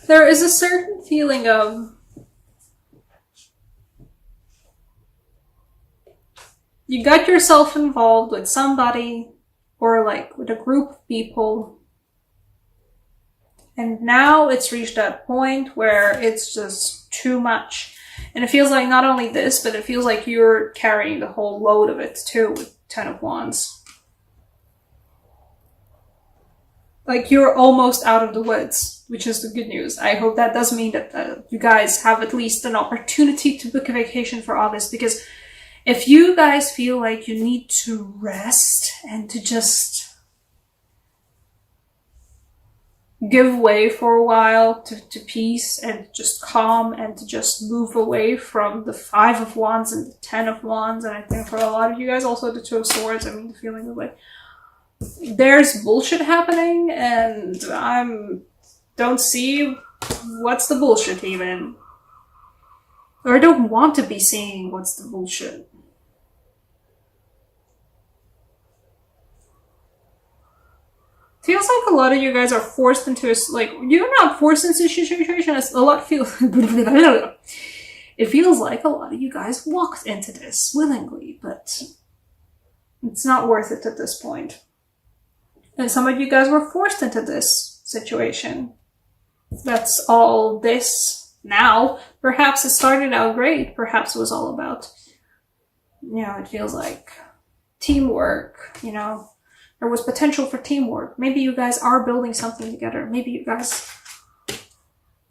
There is a certain feeling of you got yourself involved with somebody or like with a group of people, and now it's reached that point where it's just too much. And it feels like not only this, but it feels like you're carrying the whole load of it too with Ten of Wands. Like you're almost out of the woods, which is the good news. I hope that does mean that you guys have at least an opportunity to book a vacation for August, because if you guys feel like you need to rest and to just give way for a while to peace and just calm and to just move away from the Five of Wands and the Ten of Wands, and I think for a lot of you guys also the Two of Swords, I mean the feeling of like there's bullshit happening and don't see what's the bullshit even. Or I don't want to be seeing what's the bullshit. Feels like a lot of you guys are forced into a, like, you're not forced into a situation, it's a lot feels, it feels like a lot of you guys walked into this willingly, but it's not worth it at this point. And some of you guys were forced into this situation. That's all this now. Perhaps it started out great, perhaps it was all about, you know, it feels like teamwork, you know. There was potential for teamwork. Maybe you guys are building something together. Maybe you guys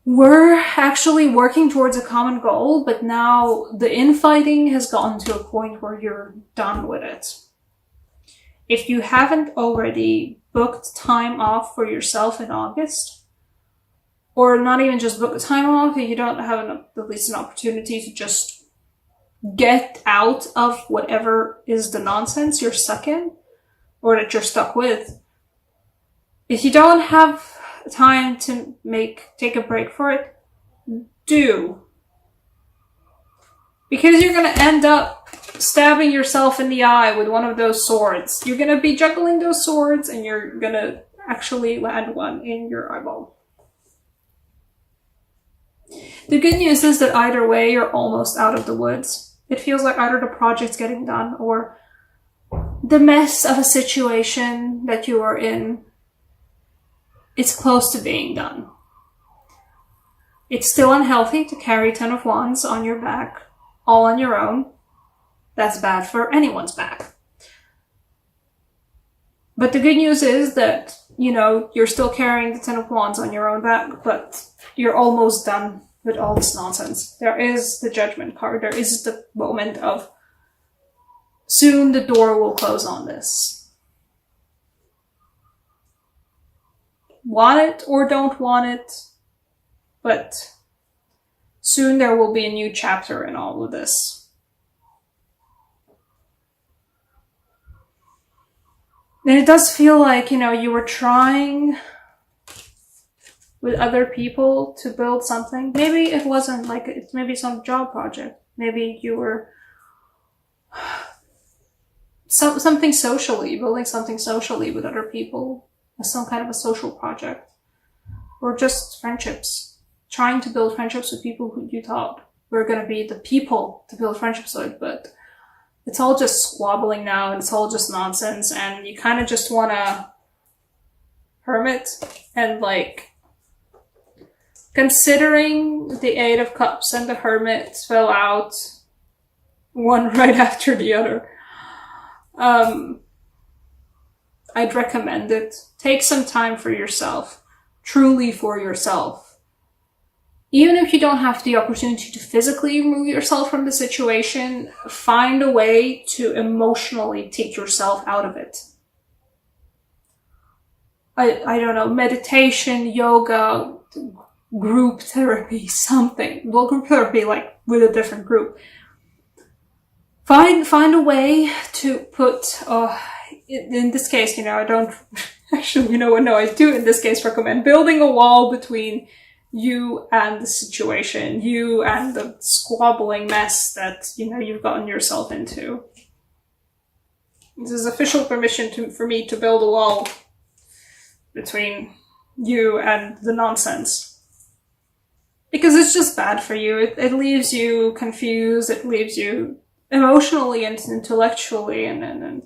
were actually working towards a common goal, but now the infighting has gotten to a point where you're done with it. If you haven't already booked time off for yourself in August, or not even just book time off, if you don't have at least an opportunity to just get out of whatever is the nonsense you're stuck in, or that you're stuck with. If you don't have time to take a break for it, do. Because you're gonna end up stabbing yourself in the eye with one of those swords. You're gonna be juggling those swords and you're gonna actually land one in your eyeball. The good news is that either way, you're almost out of the woods. It feels like either the project's getting done or the mess of a situation that you are in, it's close to being done. It's still unhealthy to carry Ten of Wands on your back, all on your own. That's bad for anyone's back. But the good news is that, you know, you're still carrying the Ten of Wands on your own back, but you're almost done with all this nonsense. There is the Judgment card. There is the moment of soon the door will close on this. Want it or don't want it, but soon there will be a new chapter in all of this. And it does feel like, you know, you were trying with other people to build something. Maybe it wasn't like, it's maybe some job project. Maybe you were something socially, building something socially with other people, some kind of a social project, or just friendships, trying to build friendships with people who you thought were going to be the people to build friendships with, but it's all just squabbling now, and it's all just nonsense, and you kind of just want to hermit, and like, considering the Eight of Cups and the Hermit fell out one right after the other, I'd recommend it. Take some time for yourself, truly for yourself. Even if you don't have the opportunity to physically remove yourself from the situation, find a way to emotionally take yourself out of it. I don't know, meditation, yoga, group therapy, something. Well, group therapy, like with a different group. Find a way to put, in this case, you know, I don't, actually, you know what, no, I do in this case recommend building a wall between you and the situation, you and the squabbling mess that, you know, you've gotten yourself into. This is official permission for me to build a wall between you and the nonsense. Because it's just bad for you. It leaves you confused, it leaves you emotionally and intellectually and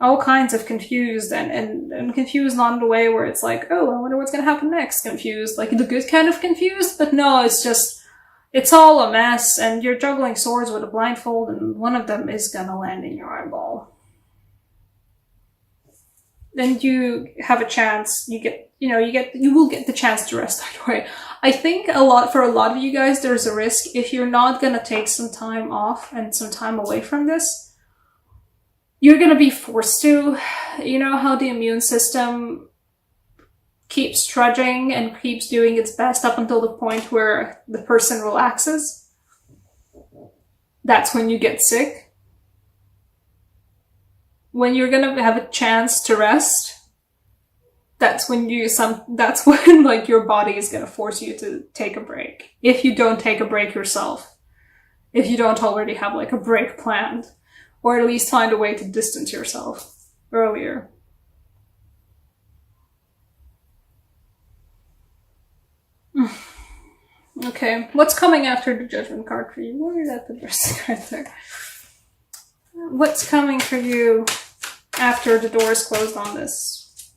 all kinds of confused and confused not in the way where it's like, oh, I wonder what's gonna happen next. Confused, like the good kind of confused, but no, it's just, it's all a mess and you're juggling swords with a blindfold and one of them is gonna land in your eyeball. Then you have a chance, you will get the chance to rest either way. I think for a lot of you guys, there's a risk if you're not gonna take some time off and some time away from this, you're gonna be forced to. You know how the immune system keeps trudging and keeps doing its best up until the point where the person relaxes? That's when you get sick. When you're gonna have a chance to rest, that's when like your body is gonna force you to take a break. If you don't take a break yourself. If you don't already have like a break planned. Or at least find a way to distance yourself earlier. Okay, what's coming after the Judgment card for you? Where did I put the rest of the card there? What's coming for you after the door is closed on this?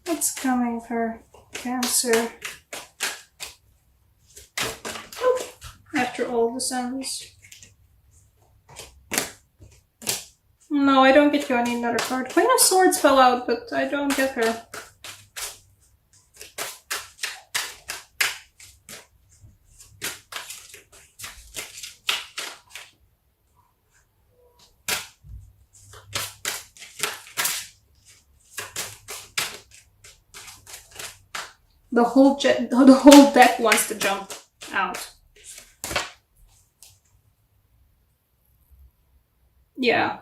What's coming for Cancer? After all the suns. No, I don't get you. I need another card. Queen of Swords fell out, but I don't get her. The whole deck wants to jump out. Yeah.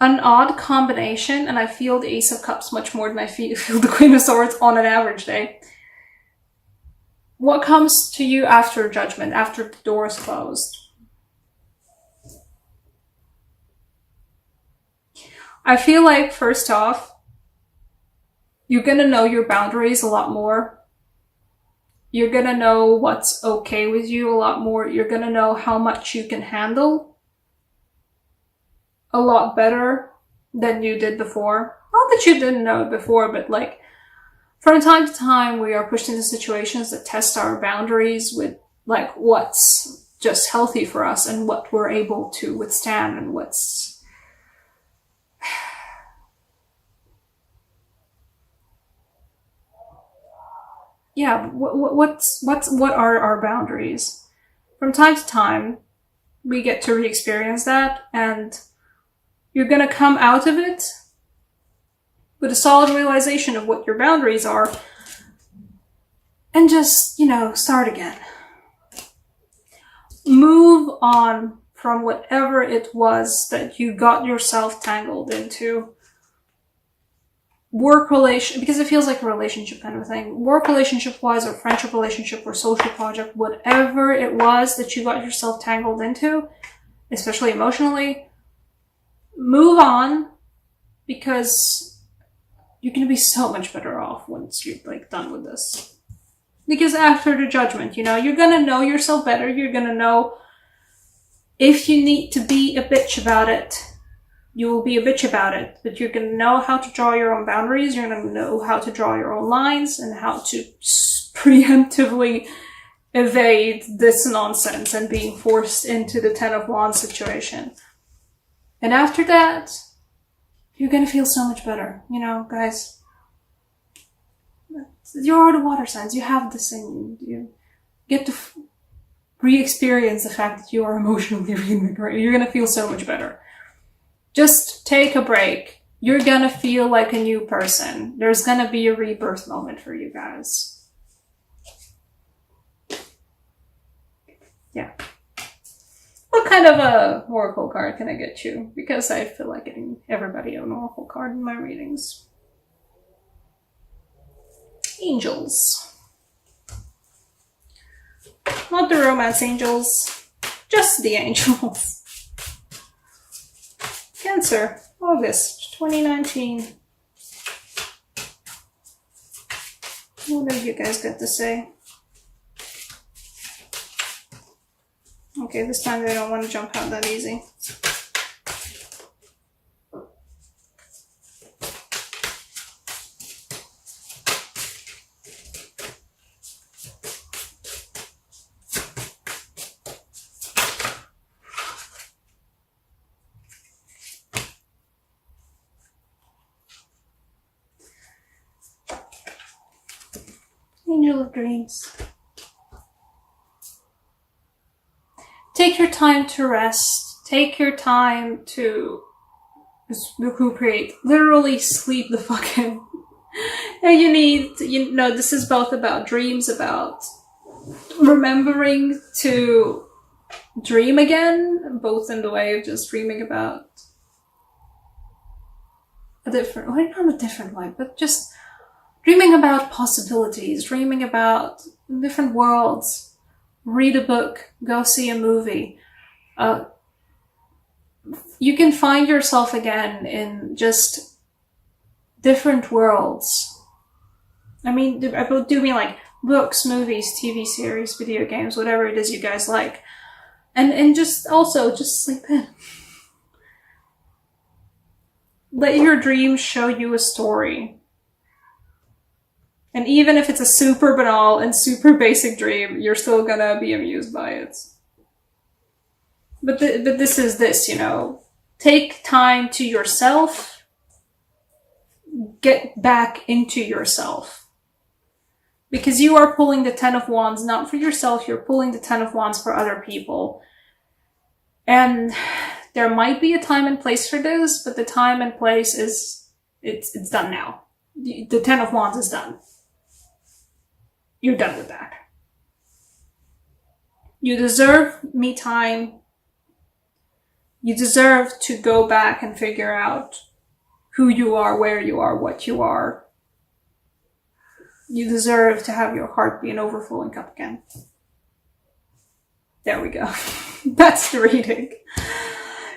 An odd combination, and I feel the Ace of Cups much more than I feel the Queen of Swords on an average day. What comes to you after Judgment, after the door is closed? I feel like, first off, you're gonna know your boundaries a lot more. You're gonna know what's okay with you a lot more. You're gonna know how much you can handle a lot better than you did before. Not that you didn't know it before, but like, from time to time, we are pushed into situations that test our boundaries with like what's just healthy for us and what we're able to withstand and what's yeah, what are our boundaries? From time to time, we get to re-experience that, and you're gonna come out of it with a solid realization of what your boundaries are, and just, start again. Move on from whatever it was that you got yourself tangled into. Because it feels like a relationship kind of thing. Work relationship wise, or friendship relationship, or social project, whatever it was that you got yourself tangled into, especially emotionally, move on, because you're gonna be so much better off once you're like done with this. Because after the Judgment, you're gonna know yourself better. You're gonna know if you need to be a bitch about it. You will be a bitch about it, but you're going to know how to draw your own boundaries. You're going to know how to draw your own lines and how to preemptively evade this nonsense and being forced into the Ten of Wands situation. And after that, you're going to feel so much better. Guys, you are the water signs. You have this thing. You get to re-experience the fact that you are emotionally reinvigorated. You're going to feel so much better. Just take a break. You're gonna feel like a new person. There's gonna be a rebirth moment for you guys. Yeah. What kind of a oracle card can I get you? Because I feel like getting everybody an oracle card in my readings. Angels. Not the romance angels, just the angels. Cancer, August 2019. What have you guys got to say? Okay, this time they don't want to jump out that easy. Angel of Dreams. Take your time to rest. Take your time to recuperate. Literally sleep the fuck in. And you know, this is both about dreams, about remembering to dream again, both in the way of just dreaming about a different, well, not a different way, but just dreaming about possibilities, dreaming about different worlds. Read a book, go see a movie. You can find yourself again in just different worlds. I mean, I do mean like books, movies, TV series, video games, whatever it is you guys like. And just also just sleep in. Let your dreams show you a story. And even if it's a super banal and super basic dream, you're still gonna be amused by it. But this is this, you know. Take time to yourself. Get back into yourself. Because you are pulling the Ten of Wands not for yourself, you're pulling the Ten of Wands for other people. And there might be a time and place for this, but the time and place is, it's done now. The Ten of Wands is done. You're done with that. You deserve me time. You deserve to go back and figure out who you are, where you are, what you are. You deserve to have your heart be an overflowing cup again. There we go. That's the reading.